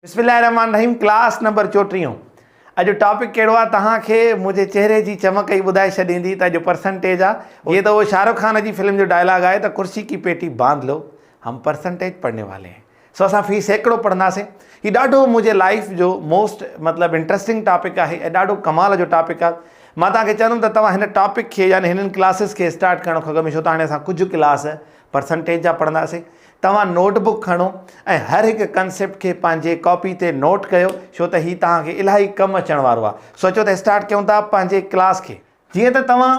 बिस्मिल्लाहिर्रहमानिर्रहीम class number 34। अॼु topic कहिड़ो आहे तव्हांखे मुंहिंजे चेहरे जी चमक ई ॿुधाए छॾींदी त अॼु परसेंटेज आहे। ये तो वो शाहरुख खान जी फिल्म जो डायलॉग आहे त कुर्सी की पेटी बांध लो हम परसेंटेज पढ़ने वाले हैं। सो असां फी सैकड़ो पढ़ंदासीं। ही ॾाढो मुंहिंजे लाइफ जो मोस्ट मतिलबु इंट्रस्टिंग टॉपिक आहे ऐं ॾाढो कमाल जो टॉपिक आहे। मां तव्हांखे चवंदुमि त तव्हां हिन टॉपिक खे यानी हिननि क्लासिस खे स्टार्ट करण खां अॻु में छो त हाणे असां कुझु क्लास परसेंटेज जा पढ़ंदासीं। तव्हां नोटबुक खणो ऐं हर हिकु कंसेप्ट खे पंहिंजे कॉपी ते नोट कयो छो त हीउ तव्हांखे इलाही कमु अचण वारो आहे। सोचो त स्टार्ट कयूं था पंहिंजे क्लास खे। जीअं त तव्हां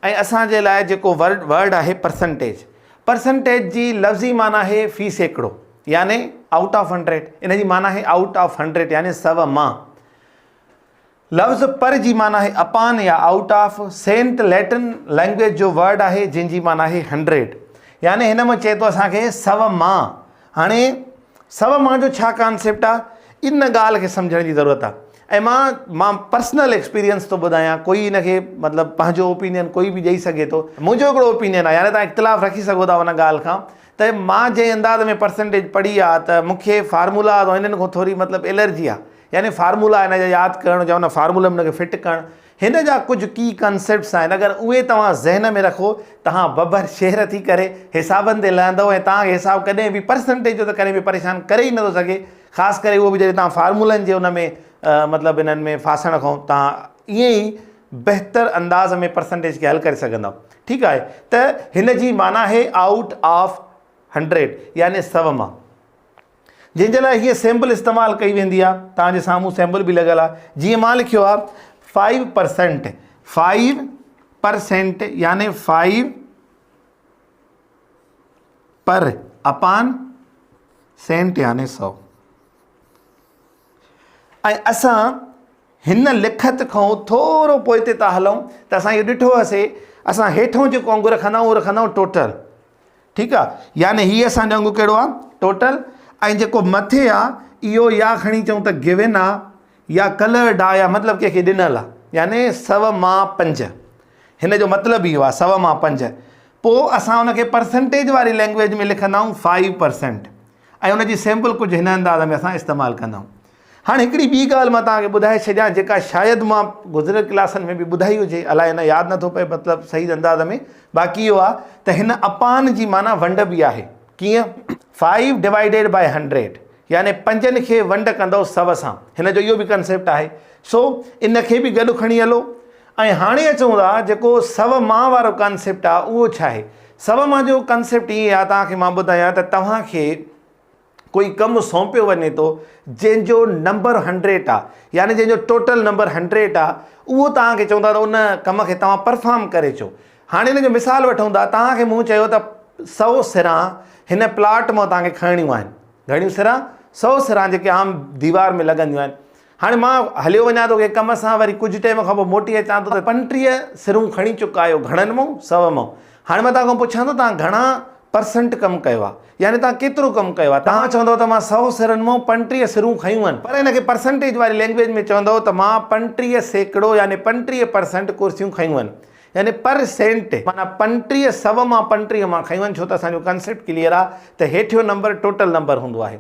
ऐं असांजे लाइ जेको वर्ड आहे परसेंटेज, परसेंटेज जी लफ़्ज़ी माना आहे फी सैकड़ो यानी आउट ऑफ 100। इन जी माना आहे आउट ऑफ 100 यानी 100 मां। लफ़्ज़ पर जी माना आहे अपान या out of. Cent Latin language जो वर्ड आहे जंहिंजी माना आहे 100 यानी हिन में चए थो असांखे 100 मां। हाणे 100 मां जो छा कॉन्सेप्ट आहे इन ॻाल्हि खे सम्झण जी ज़रूरत आहे। ऐं मां पर्सनल एक्सपीरियंस थो ॿुधायां। कोई इन खे मतिलबु पंहिंजो ओपिनियन कोई बि ॾेई सघे थो। मुंहिंजो हिकिड़ो ओपिनियन आहे यानी तव्हां इख़्तिलाफ़ रखी सघो था उन ॻाल्हि खां त मां जंहिं अंदाज़ में परसेंटेज पढ़ी आहे त मूंखे फार्मूला हिननि खां थोरी मतिलबु एलर्जी आहे। यानी फार्मूला हिन जा यादि करणु या उन फार्मूले में हुनखे फिट करणु, हिन जा कुझु की कंसेप्ट्स आहिनि। अगरि उहे तव्हां ज़हन में रखो तव्हां बबर शेर थी करे हिसाबनि ते लहंदव ऐं तव्हांखे हिसाबु कॾहिं बि परसेंटेज जो त कॾहिं बि परेशान करे ई नथो सघे। ख़ासि करे उहो बि जॾहिं तव्हां फार्मूलनि जे हुन में मतिलबु इन्हनि में फासण खां तव्हां ईअं ई बहितर अंदाज़ में परसेंटेज खे हल करे सघंदव। ठीकु आहे त हिन जी माना आहे आउट ऑफ 100 यानी 100 मां। जंहिंजे लाइ हीअ सैम्पल इस्तेमालु कई वेंदी आहे। तव्हांजे साम्हूं सैम्पल बि लॻियल आहे। जीअं मां लिखियो आहे 5% 5% यानी 5 पर अपान सेंट यानी 100। ऐं असां हिन लिखत खां थोरो पोइ ते था हलूं त असां इहो ॾिठो हुयोसीं। असां हेठों जेको अंगु रखंदा आहियूं उहो रखंदा आहियूं टोटल। ठीकु आहे यानी हीअ असांजो अंगु कहिड़ो आहे टोटल। ऐं जेको मथे आहे इहो या खणी चऊं त गिवन आहे या कलर्ड आहे या मतिलबु कंहिंखे ॾिनल आहे यानी 100 मां 5। हिन जो मतिलबु इहो आहे 100 मां 5। पोइ असां हुनखे परसेंटेज वारी लैंग्वेज में लिखंदा आहियूं 5% ऐं हुनजी सैम्पल कुझु हिन अंदाज़ में असां इस्तेमालु कंदा आहियूं। हाणे हिकिड़ी ॿी ॻाल्हि मां तव्हांखे ॿुधाए छॾियां जेका शायदि मां गुज़िरियल क्लासनि में बि ॿुधाई हुजे, अलाए हिन यादि नथो पए मतिलबु सही अंदाज़ में। बाक़ी इहो आहे त हिन अपान जी माना वंड बि आहे। कीअं 5 डिवाइडेड बाय 100 यानी 5 खे वंड कंदो 100 सां। हिन जो इहो बि कंसेप्ट आहे। सो इन खे बि गॾु खणी हलो। ऐं हाणे अचूं था जेको 100 मां वारो कंसेप्ट आहे उहो छा आहे। 100 मां जो कंसेप्ट ईअं आहे तव्हांखे मां ॿुधायां त तव्हांखे कोई कमु सौंपियो वञे थो जंहिंजो नंबर 100 आहे यानी जंहिंजो टोटल नंबर 100 आहे। उहो तव्हांखे चवंदा त उन कम खे तव्हां परफॉर्म करे अचो। हाणे हिन जो मिसाल वठूं था। तव्हांखे मूं चयो त 100 सिरां हिन प्लाट मां तव्हांखे खणणियूं आहिनि। घणियूं सिरां 100 सिरां जेके आम दीवार में लॻंदियूं आहिनि। हाणे मां हलियो वञा थो कंहिं कम सां, वरी कुझु टाइम खां पोइ मोटी अचां थो त 35 सिरूं खणी चुका आहियो। घणनि मां 100 मां। हाणे मां तव्हांखां पुछां थो तव्हां घणा परसेंट कमु कयो आहे यानी तव्हां केतिरो कमु कयो आहे। तव्हां चवंदव त मां 100 सिरनि मां 35 सिरूं खयूं आहिनि, पर हिनखे परसेंटेज वारी लैंग्वेज में चवंदव त मां 35 सैकड़ो यानी 35% कुर्सियूं खयूं आहिनि यानी परसेंट माना 35 100 मां 35 मां खयूं आहिनि। छो त असांजो कंसेप्ट क्लियर आहे त हेठियो नंबर टोटल नंबर हूंदो आहे।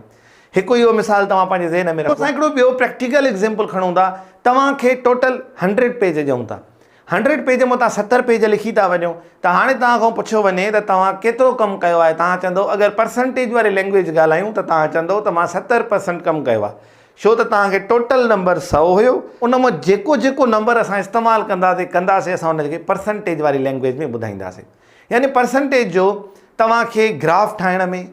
हिकु इहो मिसाल तव्हां पंहिंजे ज़हन में रखो। असां हिकिड़ो ॿियो प्रैक्टिकल एग्ज़ाम्पल खणूं था। तव्हांखे टोटल 100 पेज ॾियूं था। 100 पेज में तव्हां 70 पेज लिखी था वञो त हाणे तव्हां खां पुछियो वञे त तव्हां केतिरो कमु कयो आहे। तव्हां चवंदव अगरि परसेंटेज वारी लैंग्वेज ॻाल्हायूं त तव्हां चवंदव त मां 70% कमु कयो आहे। छो त तव्हांखे टोटल नंबर 100 हुयो। उन मां जेको जेको नंबर असां इस्तेमालु कंदासीं असां हुनखे परसेंटेज वारी लैंग्वेज में ॿुधाईंदासीं। यानी परसेंटेज जो तव्हांखे ग्राफ ठाहिण में,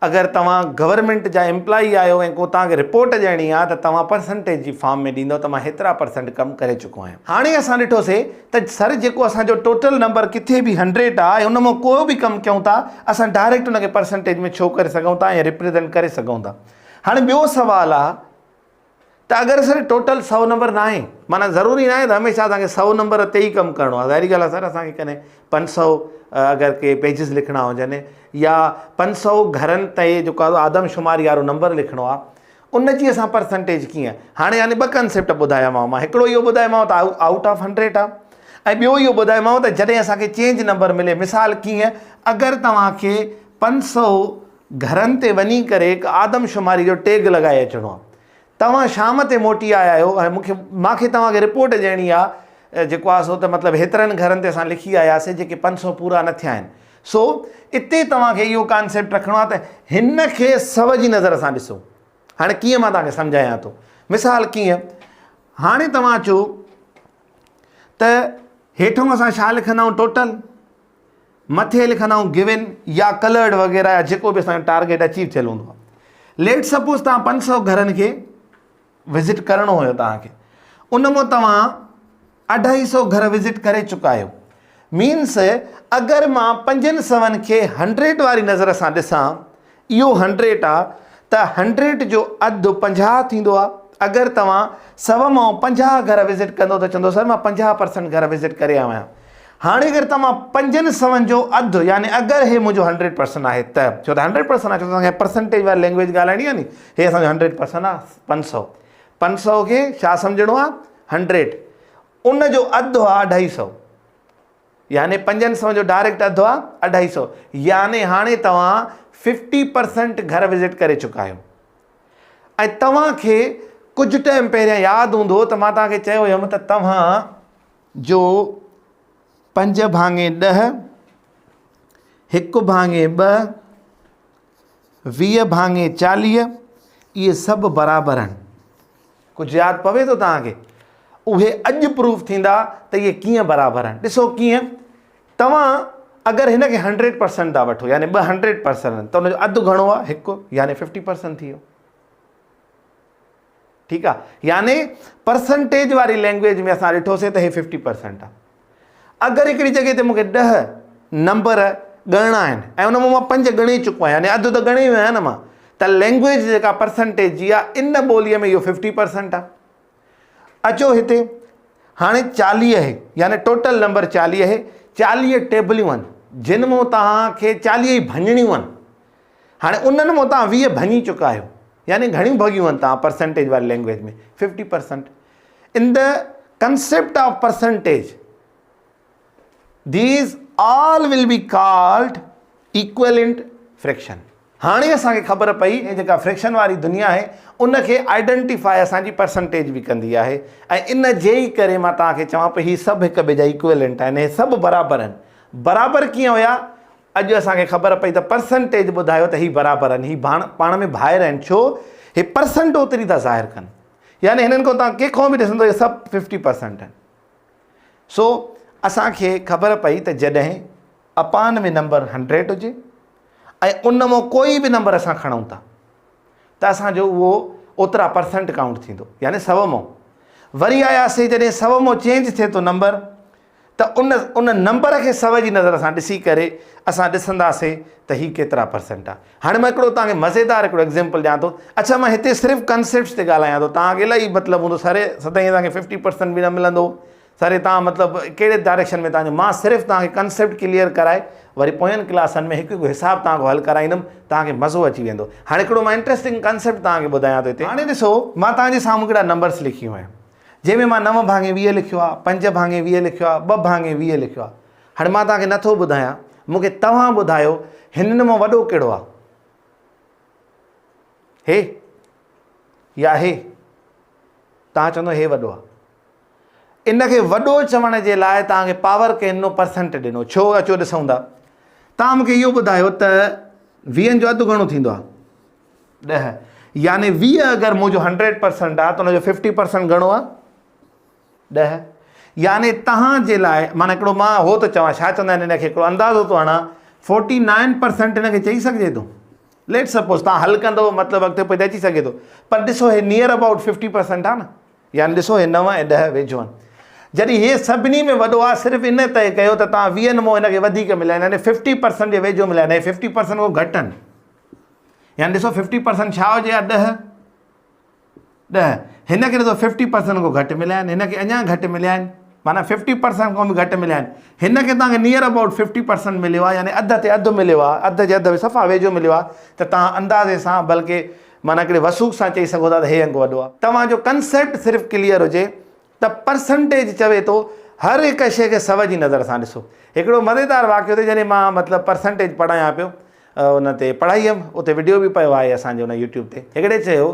अगरि तव्हां गवर्नमेंट जा एम्प्लॉई आहियो ऐं को तव्हांखे रिपोर्ट ॾियणी आहे त तव्हां परसेंटेज जी फॉर्म में ॾींदव त मां हेतिरा % कमु करे चुको आहियां। हाणे असां ॾिठोसीं त सर जेको असांजो टोटल नंबर किथे बि 100 आहे ऐं उन मां को बि कमु कयूं था असां डायरेक्ट हुनखे परसेंटेज में छो करे सघूं था ऐं रिप्रेज़ेंट करे सघूं था। हाणे ॿियो सुवालु आहे त अगरि सर टोटल 100 नंबर न आहे, माना ज़रूरी न आहे त हमेशह तव्हांखे 100 नंबर ते ई कमु करिणो आहे। ज़ाहिरी ॻाल्हि आहे सर असांखे कॾहिं 500 अगरि के पेजिस लिखणा हुजनि या 500 घरनि ते जेको आहे आदमशुमारी वारो नंबर लिखणो आहे, उनजी असां परसेंटेज कीअं। हाणे यानी 2 कंसेप्ट ॿुधायामांव मां। हिकिड़ो इहो ॿुधायोमांव त आउट ऑफ 100 आहे ऐं ॿियो इहो ॿुधायोमांव त जॾहिं असांखे चेंज नंबर मिले। मिसाल कीअं, अगरि तव्हांखे 500 घरनि ते वञी करे हिकु आदमशुमारी जो टैग लॻाए अचिणो आहे तव्हां शाम ते मोटी आया आहियो ऐं मूंखे तव्हांखे रिपोर्ट ॾियणी आहे जेको आहे सो त मतिलबु हेतिरनि घरनि ते असां लिखी आयासीं जेके 500 पूरा न थिया आहिनि। सो इते तव्हांखे इहो कॉन्सेप्ट रखिणो आहे त हिन खे सव जी नज़र सां ॾिसो। हाणे कीअं मां तव्हांखे सम्झायां थो, मिसाल कीअं, हाणे तव्हां चओ त हेठों असां छा लिखंदा आहियूं टोटल, मथे लिखंदा आहियूं गिवन या कलर्ड वग़ैरह या जेको बि असांजो टारगेट अचीव थियल हूंदो आहे। लेट सपोज़ तव्हां 500 घरनि खे विज़िट करिणो हुयो तव्हांखे, उन मां तव्हां 250 घर विज़िट करे चुका आहियो। मीन्स अगरि मां 500 खे 100 वारी नज़र सां ॾिसां, इहो 100 आहे त 100 जो अधु 50 थींदो आहे। अगरि तव्हां 100 मां 50 घर विज़िट कंदो त चवंदो सर मां 50% घर विज़िट करे आयो आहियां। हाणे अगरि तव्हां 500 जो अधु यानी अगरि हे मुंहिंजो 100% आहे त छो त 100% आहे, छो त असांखे परसेंटेज वारी लैंग्वेज ॻाल्हाइणी आहे नी, हे असांजो 100% आहे। 500 खे छा सम्झणो आहे 100, उन जो अधु आहे 250, यानी 500 जो डायरेक्ट अधु आहे 250, यानी हाणे तव्हां 50% घर विज़िट करे चुका आहियो। ऐं तव्हांखे कुझु टाइम पहिरियां यादि हूंदो त मां तव्हांखे चयो हुयमि त तव्हां जो 5/10, 1/2, 20/40 इहे सभु बराबरि आहिनि। कुझु यादि पवे थो तव्हांखे? उहे अॼु प्रूफ थींदा त इहे कीअं बराबरि आहिनि। ॾिसो कीअं, तव्हां अगरि हिन खे 100% था वठो यानी 100% त उनजो अधु घणो आहे 1, यानी 50% थी वियो। ठीकु आहे, यानी परसेंटेज वारी लैंग्वेज में असां ॾिठोसीं त हे 50% आहे। अगरि हिकिड़ी जॻह ते मूंखे 10 नंबर ॻणणा आहिनि ऐं उन मां मां 5 ॻणे चुको आहियां, यानी अधु त ॻणे वियो आहियां न मां, त लैंग्वेज जेका परसेंटेज जी आहे इन ॿोलीअ में इहो 50% आहे। अचो हिते, हाणे 40 आहे, यानी टोटल नंबर 40 आहे। 40 टेबलियूं आहिनि जिन मां तव्हांखे 40 ई भञणियूं आहिनि। हाणे उन्हनि मां तव्हां 20 भञी चुका आहियो, यानी घणियूं भॻियूं आहिनि तव्हां परसेंटेज वारी लैंग्वेज में 50%। In the concept of percentage these all will be called equivalent fraction। हाणे असांखे ख़बर पई हे जेका फ्रैक्शन वारी दुनिया आहे उनखे आइडेंटिफाई असांजी परसेंटेज बि कंदी आहे। ऐं इन जे ई करे मां तव्हांखे चवां पई हीअ सभु हिक ॿिए जा इक्विवेलेंट आहिनि, हे सभु बराबरि आहिनि। बराबरि कीअं हुया? अॼु असांखे ख़बर पई त परसेंटेज ॿुधायो त हीअ बराबरि आहिनि, हीअ पाण में ॿाहिरि आहिनि। छो? हे परसेंट ओतिरी था ज़ाहिर कनि, यानी हिननि खां तव्हां कंहिंखां बि ॾिसंदो इहे सभु 50% आहिनि। सो असांखे ख़बर पई त जॾहिं अपान में नंबर 100 हुजे ऐं उन मां कोई बि नंबर असां खणूं था त असांजो उहो ओतिरा परसेंट काउंट थींदो, यानी 100 मां। वरी आयासीं जॾहिं 100 मां चेंज थिए थो नंबर, त उन नंबर खे 100 जी नज़र सां ॾिसी करे असां ॾिसंदासीं त हीअ केतिरा परसेंट आहे। हाणे मां हिकिड़ो तव्हांखे मज़ेदार हिकिड़ो एग्ज़ाम्पल ॾियां थो। अच्छा, मां हिते सिर्फ़ु कंसेप्ट्स ते ॻाल्हायां थो, तव्हांखे इलाही मतिलबु हूंदो सरे सदाईं तव्हांखे 50% बि न मिलंदो, सरे तव्हां मतिलबु कहिड़े डायरेक्शन में तव्हांजो। मां सिर्फ़ु तव्हांखे कंसेप्ट क्लियर कराए वरी पोयनि क्लासनि में हिकु हिसाबु तव्हांखे हल कराईंदुमि, तव्हांखे मज़ो अची वेंदो। हाणे हिकिड़ो मां इंट्रस्टिंग कंसेप्ट तव्हांखे ॿुधायां थो हिते। हाणे ॾिसो, मां तव्हांजे साम्हूं हिकिड़ा नंबर्स लिखियूं आहिनि, जंहिंमें मां 9/20 लिखियो आहे, 5/20 लिखियो आहे, 2/20 लिखियो आहे। हाणे मां तव्हांखे नथो ॿुधायां, मूंखे तव्हां ॿुधायो हिननि मां वॾो कहिड़ो आहे, हे या हे? तव्हां चवंदो हे वॾो आहे। इनखे वॾो चवण जे लाइ तव्हांखे पावर के हिनो परसेंट ॾिनो। छो? अचो ॾिसूं था। तव्हां मूंखे इहो ॿुधायो त 20 जो अधु घणो थींदो आहे 10, यानी 20 अगरि मुंहिंजो 100% आहे त हुनजो 50% घणो आहे 10। यानी तव्हांजे लाइ माना हिकिड़ो मां हो थो चवां, छा चवंदा आहिनि हिनखे, हिकिड़ो अंदाज़ो थो हणां, 49% हिनखे चई सघिजे थो। लेट सपोज़ तव्हां हल कंदो मतिलबु अॻिते पोइ अची सघे थो, पर ॾिसो हे नियर अबाउट 50% आहे न, यानी ॾिसो हे 9 ऐं 10 वेझो आहिनि। जॾहिं हे सभिनी में वॾो आहे, सिर्फ़ु इन तइ कयो त तव्हां 20 मां हिनखे वधीक मिलिया आहिनि, यानी 50% जे वेझो मिलिया आहिनि। 50% खां घटि आहिनि, यानी ॾिसो 50% छा हुजे आहे 10, हिनखे ॾिसो 50% खां घटि मिलिया आहिनि, हिनखे अञा घटि मिलिया आहिनि, माना 50% खां बि घटि मिलिया आहिनि। हिनखे तव्हांखे नियर अबाउट 50% मिलियो आहे, यानी अधु ते अधु मिलियो आहे, अधु जे अधु सफ़ा वेझो मिलियो आहे। त तव्हां अंदाज़े सां बल्कि माना हिकिड़े वसूख सां चई सघो था त हे अंग वॾो आहे। तव्हांजो कंसेप्ट सिर्फ़ु क्लियर हुजे त परसेंटेज चवे थो हर हिकु शइ खे 100 जी नज़र सां ॾिसो। हिकिड़ो मज़ेदार वाक़ियो ते जॾहिं मां मतिलबु परसेंटेज पढ़ायां पियो, उन ते पढ़ाई हुयमि, उते वीडियो बि पियो आहे असांजे हुन यूट्यूब ते। हिकिड़े चयो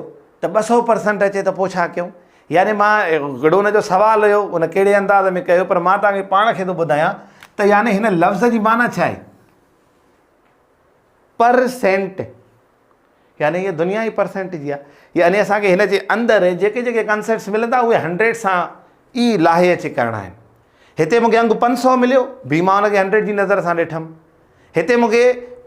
त 200% अचे त पोइ छा कयूं? यानी मां हिकिड़ो हुनजो सुवालु हुयो, उन कहिड़े अंदाज़ में कयो, पर मां तव्हांखे पाण खे थो ॿुधायां त यानी हिन लफ़्ज़ जी माना छा आहे? परसेंट। यानी इहा दुनिया ई परसेंट जी आहे। यानी असांखे हिन जे अंदरि जेके जेके कंसेप्ट्स मिलंदा उहे 100 सां ई लाहे अची करणा आहिनि। हिते मूंखे अंगु 500 मिलियो बि मां हुनखे 100 जी नज़र सां ॾिठमि। हिते मूंखे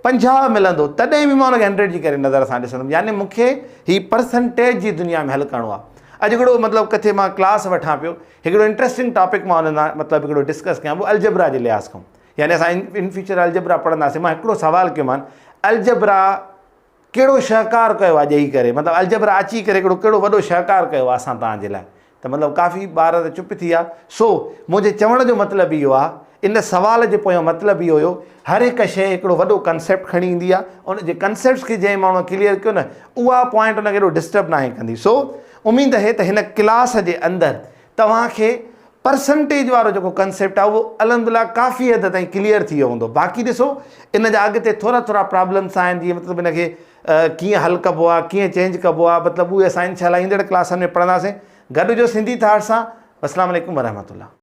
50 मिलंदो तॾहिं बि मां हुनखे 100 जी करे नज़र सां ॾिसंदुमि। यानी मूंखे हीअ परसेंटेज जी दुनिया में हल करिणो आहे। अॼु हिकिड़ो मतिलबु किथे मां क्लास वठां पियो, हिकिड़ो इंट्रस्टिंग टॉपिक मां हुन मतिलबु हिकिड़ो डिस्कस कयां पोइ अलजबरा जे लिहाज़ खां। यानी असां इन फ्यूचर अलजबरा पढ़ंदासीं। मां हिकिड़ो सुवालु कयोमांनि, अलजबरा कहिड़ो शाहकारु कयो आहे ॾेई करे, मतिलबु अलजबरा अची करे हिकिड़ो कहिड़ो वॾो शाहकारु कयो आहे असां तव्हांजे लाइ? त मतिलबु काफ़ी ॿार त चुप थी विया। सो मुंहिंजे चवण जो मतिलबु इहो आहे, इन सवाल जे पोयां मतिलबु इहो हुयो, हर हिकु शइ हिकिड़ो वॾो कंसेप्ट खणी ईंदी आहे, उनजे कंसेप्ट्स खे जंहिं माण्हू क्लियर कयो न, उहा पॉइंट उनखे एॾो डिस्टर्ब न आहे कंदी। सो उमेदु आहे त हिन क्लास जे अंदरि तव्हांखे परसेंटेज वारो जेको कंसेप्ट आहे उहो अलहमदिल्ला काफ़ी हद ताईं क्लियर थी वियो हूंदो। बाक़ी ॾिसो इन जा अॻिते थोरा थोरा प्रॉब्लम्स आहिनि, जीअं मतिलबु इनखे कीअं हल कबो आहे, कीअं चेंज कबो आहे, मतिलबु उहे असां इंशाअल्लाह ईंदड़ क्लासनि में पढ़ंदासीं। गॾु जो सिंधी थाट सां। अस्सलाम वालेकुम वरहमतुल्लाह।